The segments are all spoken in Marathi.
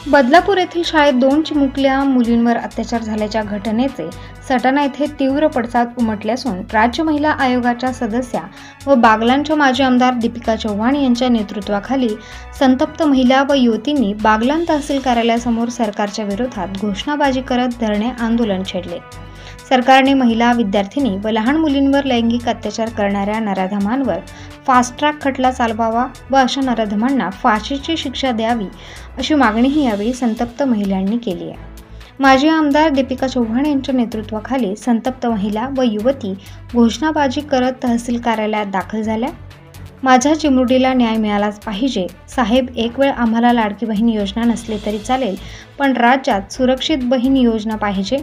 बदलापूर येथील शाळेत 2 चिमुकल्या मुलींवर अत्याचार झाल्याच्या घटनेचे सटाणा येथे तीव्र पडसाद उमटले असून राज्य महिला आयोगाच्या सदस्या व बागलाणच्या माजी आमदार दीपिका चव्हाण यांच्या नेतृत्वाखाली संतप्त महिला व युवतींनी बागलाण तहसील कार्यालयासमोर सरकारच्या विरोधात घोषणाबाजी करत धरणे आंदोलन छेडले। सरकारने महिला, विद्यार्थिनी व लहान मुलींवर लैंगिक अत्याचार करणाऱ्या नराधमांवर फास्ट ट्रॅक खटला चालवावा व अशा नराधमांना फाशीची शिक्षा द्यावी अशी मागणीही यावेळी संतप्त महिलांनी केली आहे। माजी आमदार दीपिका चव्हाण यांच्या नेतृत्वाखाली संतप्त महिला व युवती घोषणाबाजी करत तहसील कार्यालयात दाखल झाल्या। माझ्या चिमुरडीला न्याय मिळालाच पाहिजे साहेब, एक वेळ आम्हाला लाडकी बहीण योजना नसली तरी चालेल, पण राज्यात सुरक्षित बहीण योजना पाहिजे।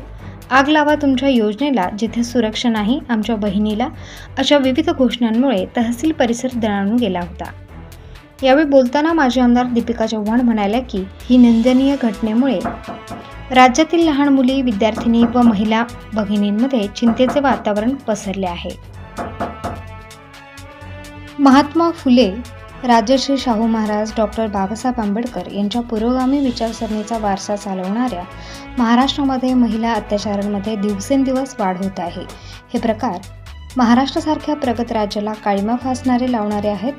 आग लावा तुमच्या योजनेला जिथे सुरक्षा नाही आमच्या बहिणीला, अशा विविध घोषणांमुळे तहसील परिसर दणाणून गेला होता। यावेळी बोलताना माजी आमदार दीपिका चव्हाण म्हणाल्या की ही निंदनीय घटनेमुळे राज्यातील लहान मुली, विद्यार्थिनी व महिला भगिनींमध्ये चिंतेचे वातावरण पसरले आहे। महात्मा फुले, राजर्षी शाहू महाराज, डॉक्टर बाबासाहेब आंबेडकर यांच्या पुरोगामी विचारसरणीचा वारसा चालवणाऱ्या महाराष्ट्रामध्ये महिला अत्याचारांमध्ये दिवसेंदिवस वाढ होत आहे। हे प्रकार महाराष्ट्रासारख्या प्रगत राज्याला काळिमा फासणारे लावणारे आहेत।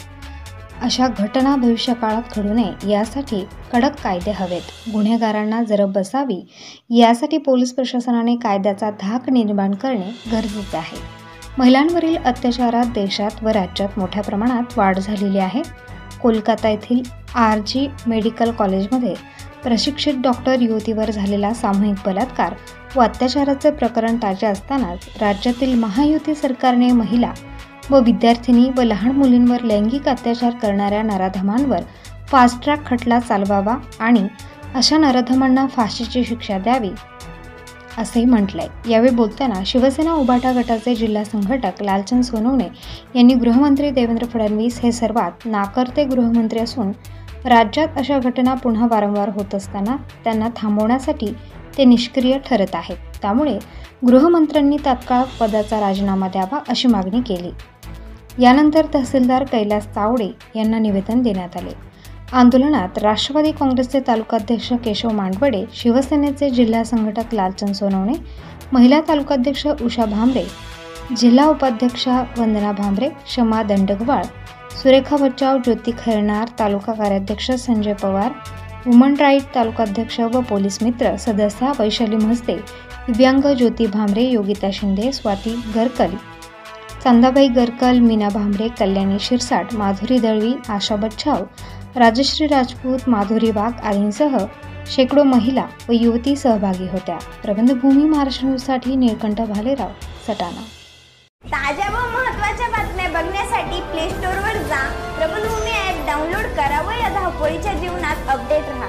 अशा घटना भविष्यकाळात घडू नये यासाठी कडक कायदे हवेत, गुन्हेगारांना जरब बसावी यासाठी पोलीस प्रशासनाने कायद्याचा धाक निर्माण करणे गरजेचे आहे। महिलांवरील अत्याचारात देशात व राज्यात मोठ्या प्रमाणात वाढ झालेली आहे। कोलकाता येथील RG मेडिकल कॉलेजमध्ये प्रशिक्षित डॉक्टर युवतीवर झालेला सामूहिक बलात्कार व अत्याचाराचे प्रकरण ताजे असतानाच राज्यातील महायुती सरकारने महिला व विद्यार्थिनी व लहान मुलींवर लैंगिक अत्याचार करणाऱ्या नराधमांवर फास्ट ट्रॅक खटला चालवावा आणि अशा नराधमांना फाशीची शिक्षा द्यावी असेही म्हटलंय। यावेळी बोलताना शिवसेना उभाटा गटाचे जिल्हा संघटक लालचंद सोनवणे यांनी गृहमंत्री देवेंद्र फडणवीस हे सर्वात नाकर्ते गृहमंत्री असून राज्यात अशा घटना पुन्हा वारंवार होत असताना त्यांना थांबवण्यासाठी ते निष्क्रिय ठरत आहेत, त्यामुळे गृहमंत्र्यांनी तात्काळ पदाचा राजीनामा द्यावा अशी मागणी केली। यानंतर तहसीलदार कैलास तावडे यांना निवेदन देण्यात आले। आंदोलनात राष्ट्रवादी काँग्रेसचे तालुकाध्यक्ष केशव मांडवडे, शिवसेनेचे जिल्हा संघटक लालचंद सोनवणे, महिला तालुकाध्यक्ष उषा भांबरे, जिल्हा उपाध्यक्षा वंदना भांबरे, शमा दंडगवाळ, सुरेखा बच्चाव, ज्योती खैरनार, तालुका कार्याध्यक्ष संजय पवार, वुमन राईट तालुकाध्यक्ष व पोलीस मित्र सदस्या वैशाली म्हसदे, दिव्यांग ज्योती भांबरे, योगिता शिंदे, स्वाती गरकल, चांदाबाई गरकल, मीना भांबरे, कल्याणी शिरसाट, माधुरी दळवी, आशा बच्छाव, राजश्री राजपूत, माधुरी वाघ आदींसह शेकडो महिला व युवती सहभागी होत्या। प्रबंधभूमी महाराष्ट्र न्यूजसाठी निळकंठ भालेराव, सटाणा। ताज्या व महत्त्वाच्या बातम्या बघण्यासाठी प्ले स्टोअरवर जा, प्रबंधभूमी ॲप डाउनलोड करा व या धावपळीच्या जीवनात अपडेट रहा।